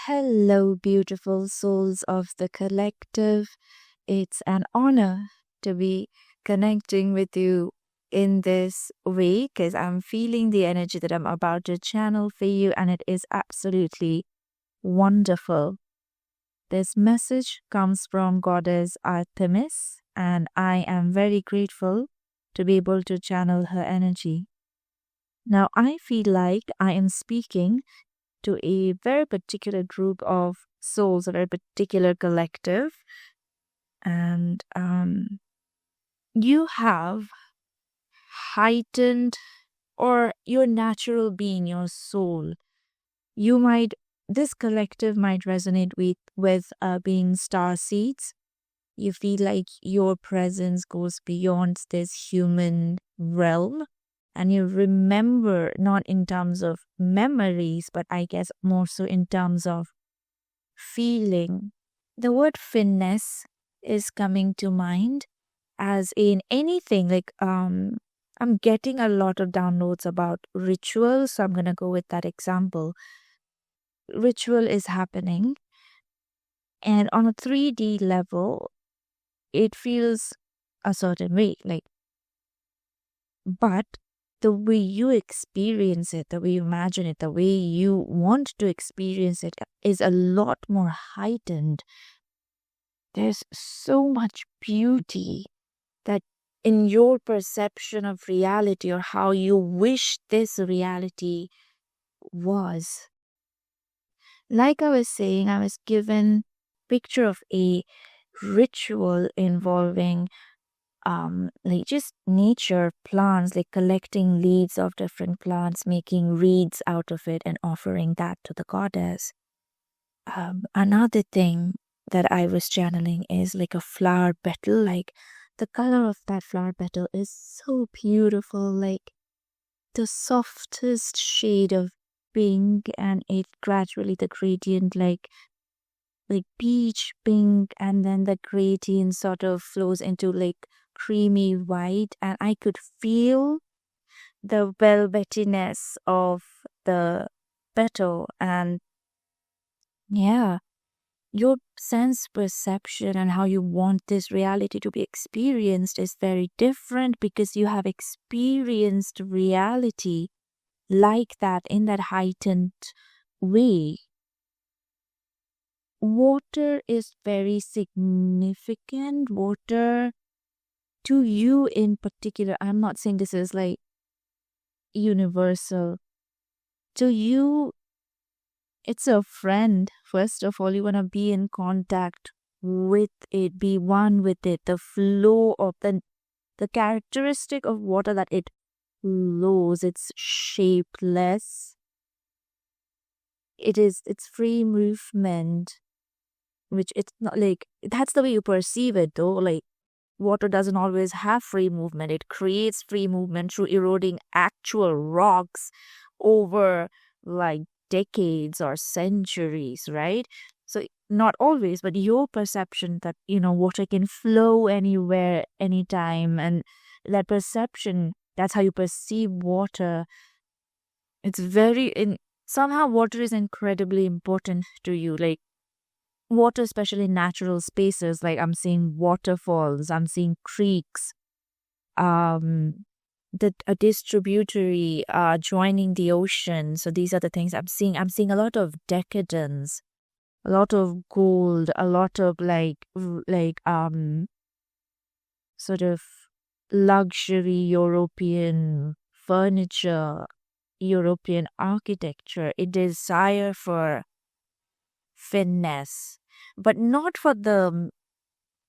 Hello, beautiful souls of the collective. It's an honor to be connecting with you in this way because I'm feeling the energy that I'm about to channel for you, and it is absolutely wonderful. This message comes from Goddess Artemis, and I am very grateful to be able to channel her energy. Now, I feel like I am speaking to a very particular group of souls, a very particular collective, and you have heightened or your natural being, your soul. You might this collective might resonate with being star seeds. You feel like your presence goes beyond this human realm, and you remember not in terms of memories, but I guess more so in terms of feeling. The word finesse is coming to mind, as in anything like I'm getting a lot of downloads about rituals, so I'm going to go with that example. Ritual is happening, and on a 3D level it feels a certain way, like, but the way you experience it, the way you imagine it, the way you want to experience it is a lot more heightened. There's so much beauty that in your perception of reality, or how you wish this reality was. Like I was saying, I was given picture of a ritual involving like just nature, plants, like collecting leaves of different plants, making reeds out of it and offering that to the goddess. Another thing that I was channeling is like a flower petal. Like the color of that flower petal is so beautiful, like the softest shade of pink, and it gradually the gradient like peach pink, and then the gradient sort of flows into like creamy white, and I could feel the velvetiness of the petal. And yeah, your sense perception and how you want this reality to be experienced is very different, because you have experienced reality like that in that heightened way. Water is very significant. Water to you in particular, I'm not saying this is like universal. To you, it's a friend. First of all, you want to be in contact with it, be one with it. The flow of the characteristic of water, that it flows, it's shapeless. It's free movement, which it's not like that's the way you perceive it though. Like water doesn't always have free movement. It creates free movement through eroding actual rocks over like decades or centuries, right? So not always, but your perception that, water can flow anywhere, anytime, and that perception, that's how you perceive water. It's very in somehow water is incredibly important to you. Like water, especially in natural spaces, like I'm seeing waterfalls, I'm seeing creeks, um the a distributary joining the ocean. So these are the things I'm seeing a lot of decadence, a lot of gold, a lot of sort of luxury European furniture, European architecture, a desire for finesse, but not for the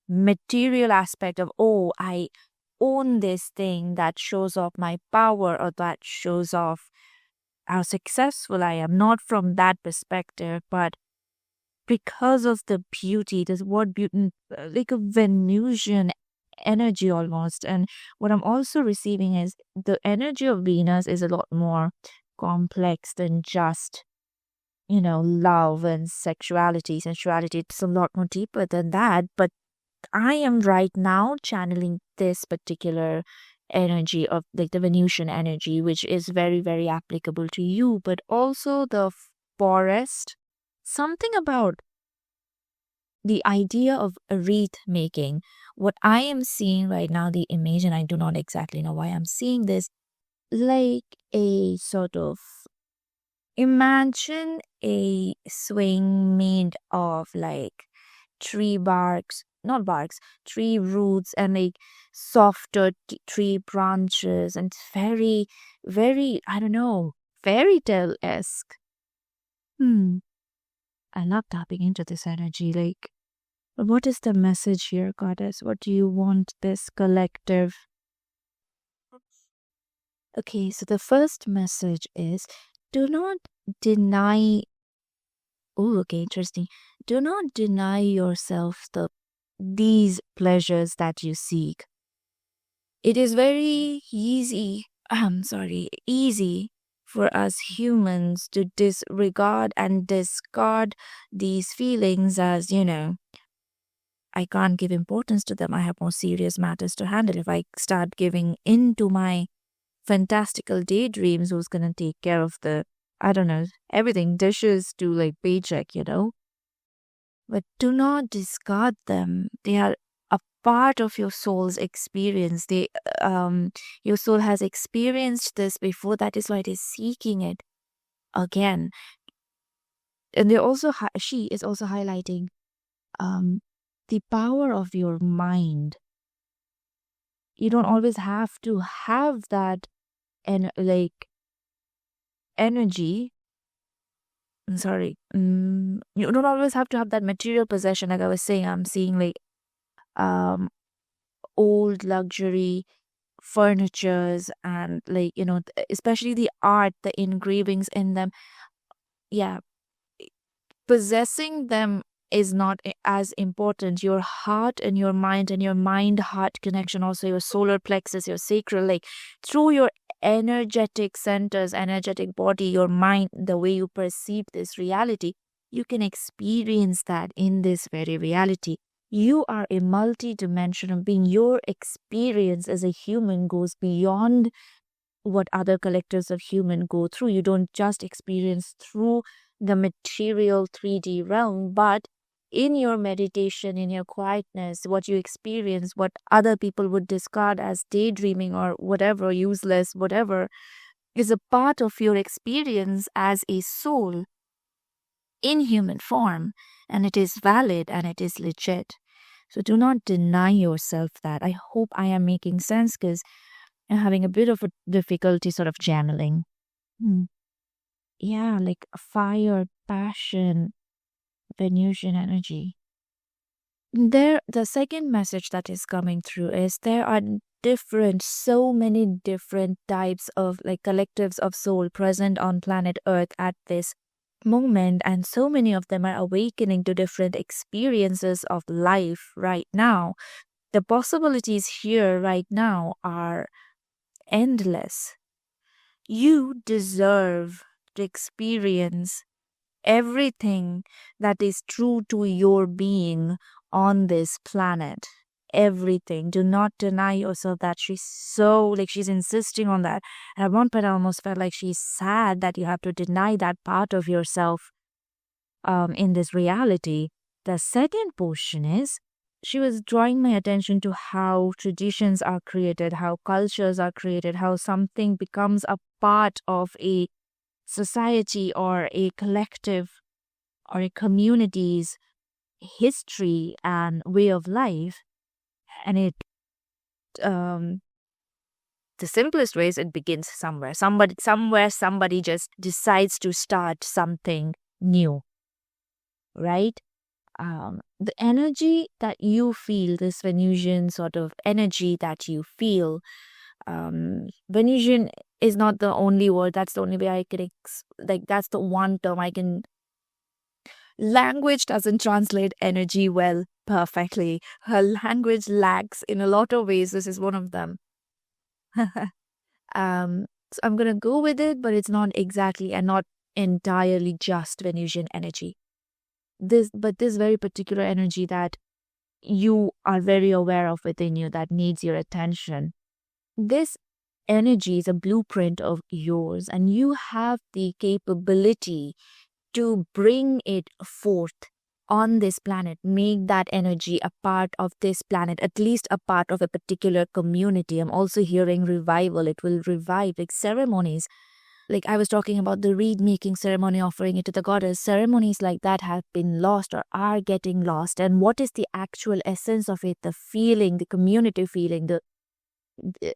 material aspect of, oh, I own this thing that shows off my power, or that shows off how successful I am. Not from that perspective, but because of the beauty, this word beauty, like a Venusian energy almost. And what I'm also receiving is the energy of Venus is a lot more complex than just love and sexuality. Sensuality, it's a lot more deeper than that. But I am right now channeling this particular energy of like the Venusian energy, which is very, very applicable to you, but also the forest, something about the idea of a wreath making. What I am seeing right now, the image, and I do not exactly know why I'm seeing this, like a sort of, imagine a swing made of like tree barks, not barks, tree roots, and like softer tree branches, and it's very, very, I don't know, fairy tale esque. Hmm. I love tapping into this energy. Like, what is the message here, Goddess? What do you want this collective? Okay, so the first message is, do not deny. Oh, okay, interesting. Do not deny yourself these pleasures that you seek. It is very easy, easy for us humans to disregard and discard these feelings as, I can't give importance to them. I have more serious matters to handle. If I start giving in to my fantastical daydreams, who's going to take care of I don't know, everything, dishes to like paycheck. But do not discard them. They are a part of your soul's experience. Your soul has experienced this before. That is why it is seeking it again. And she is also highlighting um, the power of your mind. You don't always have to have that and like energy. You don't always have to have that material possession. Like I was saying, I'm seeing like um old luxury furnitures and like especially the art, the engravings in them. Yeah, possessing them is not as important. Your heart and your mind heart connection, also your solar plexus, your sacral, like through your energetic centers, energetic body, your mind, the way you perceive this reality, you can experience that in this very reality. You are a multi-dimensional being. Your experience as a human goes beyond what other collectives of human go through. You don't just experience through the material 3D realm, but in your meditation, in your quietness, what you experience, what other people would discard as daydreaming or whatever, useless, whatever, is a part of your experience as a soul in human form, and it is valid and it is legit. So do not deny yourself that. I hope I am making sense because I'm having a bit of a difficulty sort of channeling. Hmm. Yeah, like fire, passion, Venusian energy. The second message that is coming through is there are so many different types of like collectives of soul present on planet Earth at this moment, and so many of them are awakening to different experiences of life right now. The possibilities here right now are endless. You deserve to experience everything that is true to your being on this planet. Everything. Do not deny yourself that. She's insisting on that. And at one point, I almost felt like she's sad that you have to deny that part of yourself in this reality. The second portion is she was drawing my attention to how traditions are created, how cultures are created, how something becomes a part of a society or a collective or a community's history and way of life. And um, the simplest way is it begins somewhere. Somebody just decides to start something new, right? The energy that you feel, this Venusian sort of energy that you feel, Venusian is not the only word. That's the only way I can that's the one term I can. Language doesn't translate energy well perfectly. Her language lacks in a lot of ways. This is one of them. So I'm gonna go with it, but it's not exactly and not entirely just Venusian energy. This very particular energy that you are very aware of within you that needs your attention. This energy is a blueprint of yours, and you have the capability to bring it forth on this planet, make that energy a part of this planet, at least a part of a particular community. I'm also hearing revival. It will revive, like ceremonies. Like I was talking about the reed making ceremony, offering it to the goddess. Ceremonies like that have been lost or are getting lost. And what is the actual essence of it? The feeling, the community feeling, the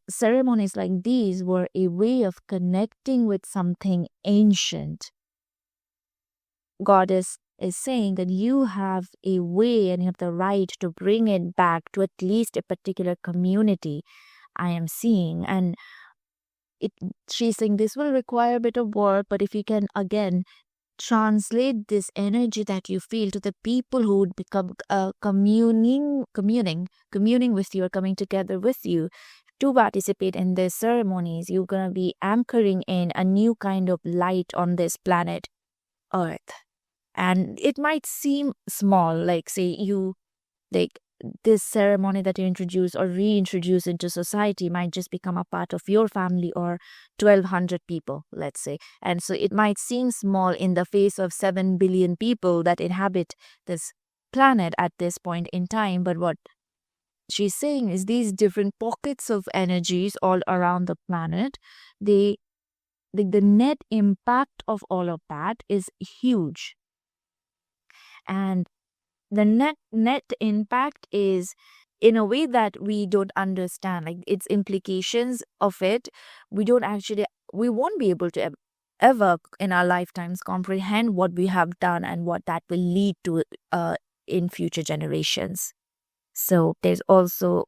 ceremonies like these were a way of connecting with something ancient. Goddess is saying that you have a way and you have the right to bring it back to at least a particular community. I am seeing, and she's saying this will require a bit of work, but if you can again translate this energy that you feel to the people who would become communing with you or coming together with you to participate in these ceremonies, you're going to be anchoring in a new kind of light on this planet Earth. And it might seem small, like say you like this ceremony that you introduce or reintroduce into society might just become a part of your family or 1,200 people, let's say. And so it might seem small in the face of 7 billion people that inhabit this planet at this point in time. But what she's saying is these different pockets of energies all around the planet, the net impact of all of that is huge. And the net impact is in a way that we don't understand, like its implications of it. We won't be able to ever in our lifetimes comprehend what we have done and what that will lead to in future generations. So there's also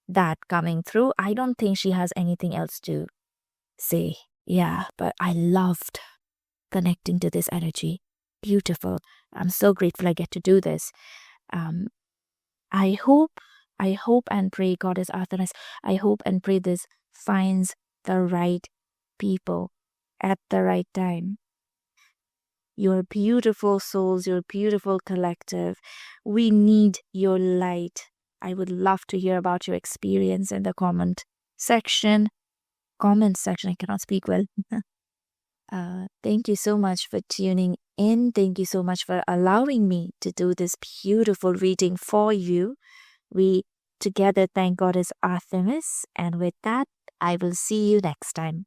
that coming through. I don't think she has anything else to say. Yeah, but I loved connecting to this energy. Beautiful. I'm so grateful I get to do this. I hope and pray, Goddess Artemis, I hope and pray this finds the right people at the right time. You're beautiful souls, you're beautiful collective. We need your light. I would love to hear about your experience in the comment section. I cannot speak well. Thank you so much for tuning in. Thank you so much for allowing me to do this beautiful reading for you. We together thank Goddess Artemis, and with that, I will see you next time.